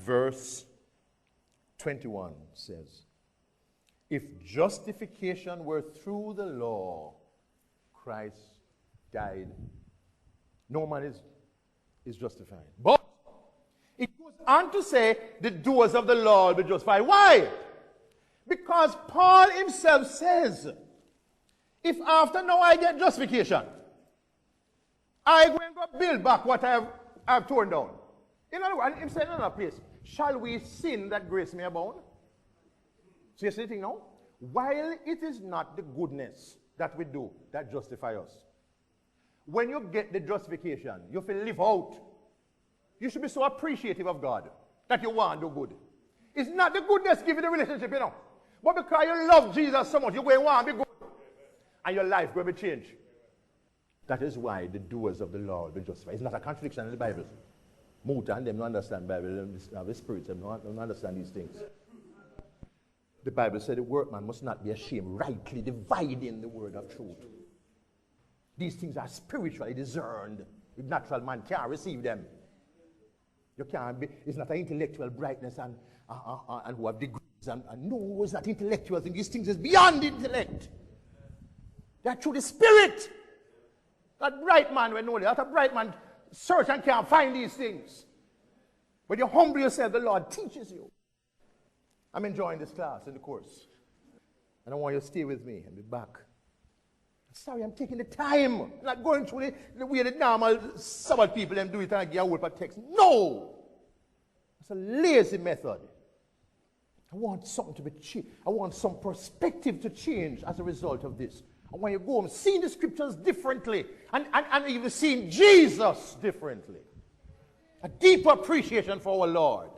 verse 21 says, if justification were through the law, Christ died. No man is justified. But it goes on to say the doers of the law will be justified. Why? Because Paul himself says, if after now I get justification, I go and go build back what I have torn down. In other words, him saying in another place, shall we sin that grace may abound? So you see the thing now? While it is not the goodness that we do that justify us, when you get the justification, you feel live out. You should be so appreciative of God that you want to do good. It's not the goodness giving the relationship, you know. But because you love Jesus so much, you're going to want to be good. And your life going to be changed. That is why the doers of the law will be justified. It's not a contradiction in the Bible. Muta and them don't understand the Bible. They have the spirits, they don't understand these things. The Bible said the workman must not be ashamed, rightly dividing the word of truth. These things are spiritually discerned. The natural man can't receive them. You can't be, it's not an intellectual brightness and who have degrees. And no, it's not intellectual thing. These things is beyond intellect. They are through the spirit. That bright man will know that. That bright man search and can't find these things. When you humble yourself, the Lord teaches you. I'm enjoying this class in the course. And I want you to stay with me and be back. Sorry, I'm taking the time. I'm not going through the way the normal Sabbath people them do it and get a whole text. No! It's a lazy method. I want something to be changed. I want some perspective to change as a result of this. I want you to go and see the scriptures differently and even seeing Jesus differently. A deeper appreciation for our Lord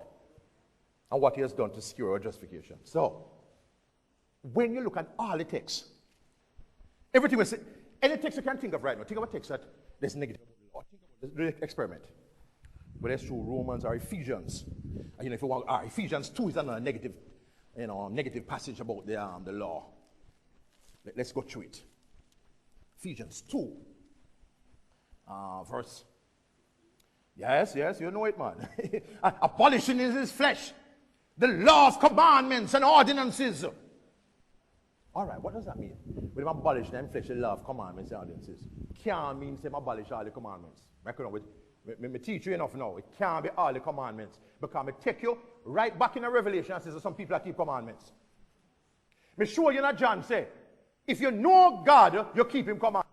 and what he has done to secure our justification. So, when you look at all the texts, everything we say, any text you can think of right now, think of a text that there's negative. Or think about the experiment. Whether it's through Romans or Ephesians. And, you know, if you want, Ephesians 2 is another negative, negative passage about the law. Let's go through it. Ephesians 2, verse. Yes, you know it, man. Abolishing in his flesh the law of commandments and ordinances. All right, what does that mean? When you abolish them flesh, the law of commandments and ordinances, can't mean them abolish all the commandments. Me teach you enough now. It can't be all the commandments. Because I take you right back in the Revelation and says some people that keep commandments. Me show you that John say, if you know God, you keep him commandments.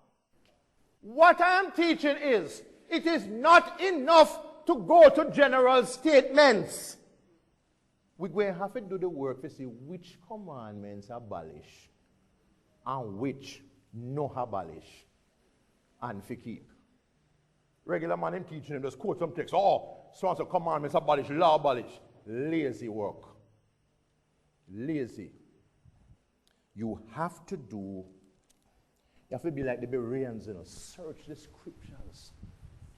What I am teaching is, it is not enough to go to general statements. We're going to have to do the work to see which commandments abolish and which no abolish and for keep. Regular man in teaching him just quote some text. Oh, so commandments abolish, law abolish. Lazy work. Lazy. You have to be like the Bereans, search the scriptures.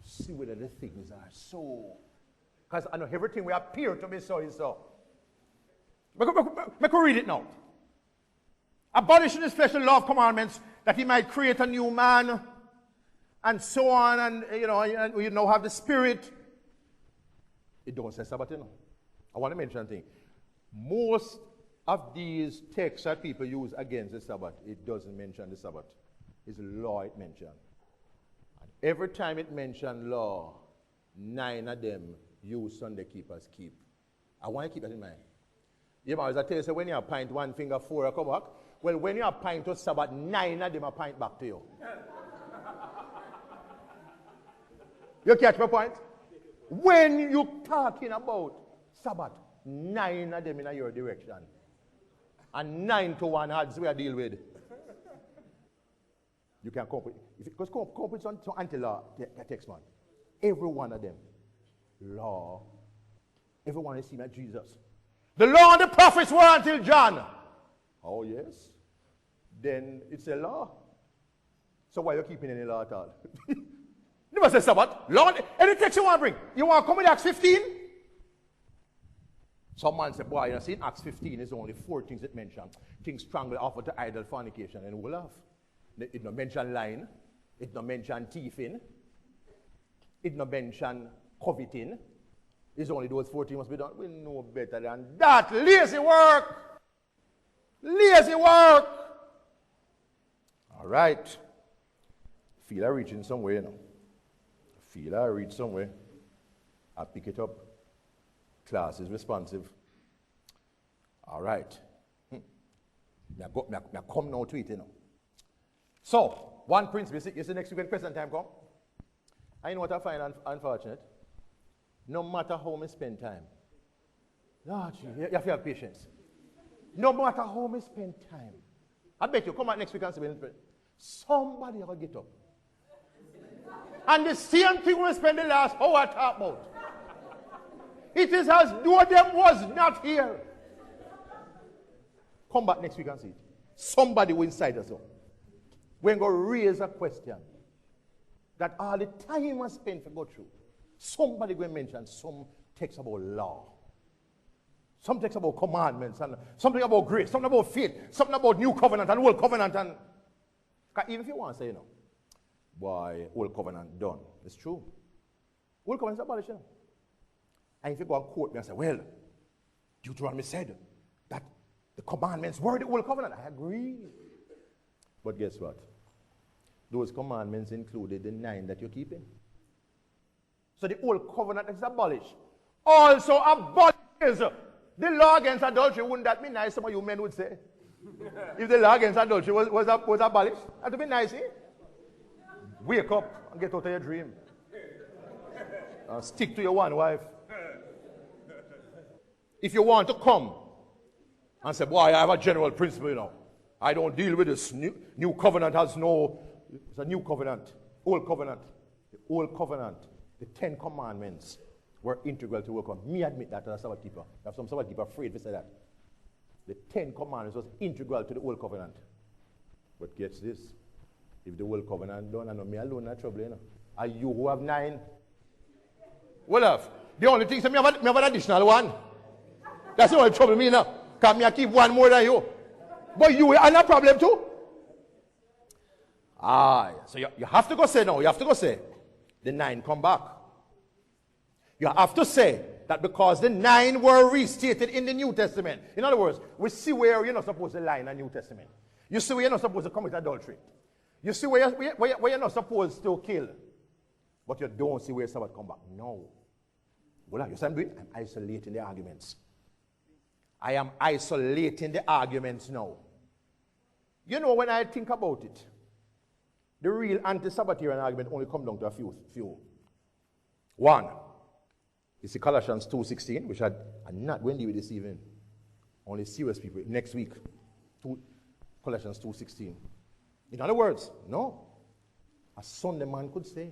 See whether the things are so. Because I know everything we appear to be so is so. Make me read it now. Abolishing his flesh the law of commandments, that he might create a new man, and so on, and we now have the Spirit. It don't say Sabbath, I want to mention a thing. Most of these texts that people use against the Sabbath, it doesn't mention the Sabbath. It's law it mentions. And every time it mentions law, 9 of them use Sunday keepers keep. I want to keep that in mind. You know, as I tell you, so when you pint one finger, 4 come back. Well, when you pint to Sabbath, 9 of them are pint back to you. You catch my point? When you talking about Sabbath, 9 of them in your direction. And 9 to 1 odds we are deal with. You can come with it. Because come with some anti-law text, man. Every one of them. Law. Everyone is seen at Jesus. The law and the prophets were until John. Oh, yes. Then it's a law. So why are you keeping any law at all? Never say Sabbath. Law, any text you want to bring. You want to come with Acts 15? Some man say, boy, you see in Acts 15 is only 4 things it mentions. Things strangled, offered to idol, fornication, and we'll have. It no mention lying. It no mention thieving. It no mention coveting. It's only those 14 must be done. We know better than that. Lazy work. Lazy work. All right. Feel I reaching somewhere, you know. Feel I reach somewhere. I pick it up. Class is responsive. All right. I come now to it, you know. So, one principle. You see next week when question time come? I know what I find unfortunate. No matter how I spend time. Lord, you have to have patience. No matter how I spend time. I bet you, come out next week and say, somebody will get up. And the same thing we spend the last hour talk about. It is as though them was not here. Come back next week and see it. Somebody will incite us up. We're going to raise a question that all the time I spent to go through. Somebody will mention some text about law. Some text about commandments, and something about grace, something about faith, something about new covenant and old covenant. And even if you want to say, boy, old covenant done. It's true. Old covenant is abolished. And if you go and quote me and say, well, Deuteronomy said that the commandments were the old covenant. I agree. But guess what? Those commandments included the 9 that you're keeping. So the old covenant is abolished. Also abolishes the law against adultery. Wouldn't that be nice? Some of you men would say. If the law against adultery was abolished, that would be nice, eh? Wake up and get out of your dream. Stick to your one wife. If you want to come and say, boy, I have a general principle, you know. I don't deal with this. New covenant has no, it's a new covenant. Old covenant. The old covenant, the 10 commandments were integral to work on. Me admit that as a Sabbath keeper. I have some Sabbath keeper afraid to say that. The 10 commandments was integral to the old covenant. But gets this. If the old covenant done, I know me alone in trouble, you know. Are you who have 9? Well, the only thing is me have an additional one. That's the only trouble me now. Because me I keep one more than you. But you are no problem too. So you have to go say no. You have to go say the 9 come back. You have to say that because the 9 were restated in the New Testament. In other words, we see where you're not supposed to lie in the New Testament. You see where you're not supposed to commit adultery. You see where you're not supposed to kill. But you don't see where Sabbath come back. No. Well, you see what I'm doing? I'm isolating the arguments. I am isolating the arguments now. You know, when I think about it, the real anti-Sabbatarian argument only comes down to a few. One, you see Colossians 2:16, which I'm not going to deal with this evening. Only serious people. Next week, Colossians 2:16. In other words, no. A Sunday man could say,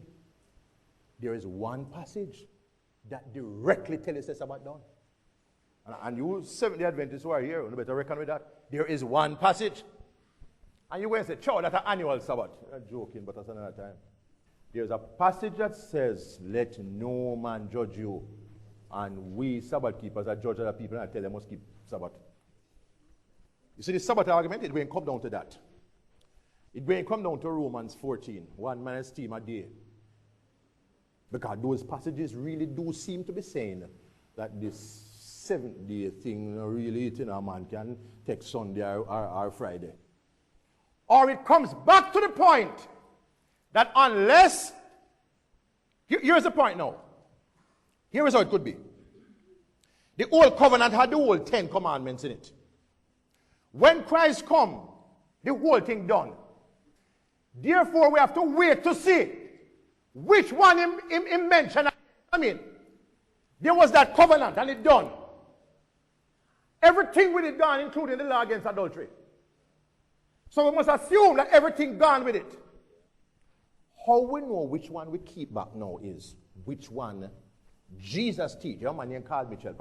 there is one passage that directly tells us the Sabbath done. And you Seventh-day Adventists who are here, you better reckon with that. There is one passage. And you won't say, sure, that's an annual Sabbath. I'm joking, but that's another time. There's a passage that says, let no man judge you. And we Sabbath keepers are judge other people and I tell them must keep Sabbath. You see, the Sabbath argument, it will come down to that. It will come down to Romans 14, 1 man's esteem a day. Because those passages really do seem to be saying that this 7th-day thing really, a man can take Sunday or Friday. Or it comes back to the point that unless, here's the point now. Here is how it could be. The old covenant had the whole 10 commandments in it. When Christ come, the whole thing done. Therefore, we have to wait to see which one he mentioned. I mean, there was that covenant and it done. Everything with it gone, including the law against adultery. So we must assume that everything gone with it. How we know which one we keep back now is which one Jesus teach. Your man named Carl Mitchell,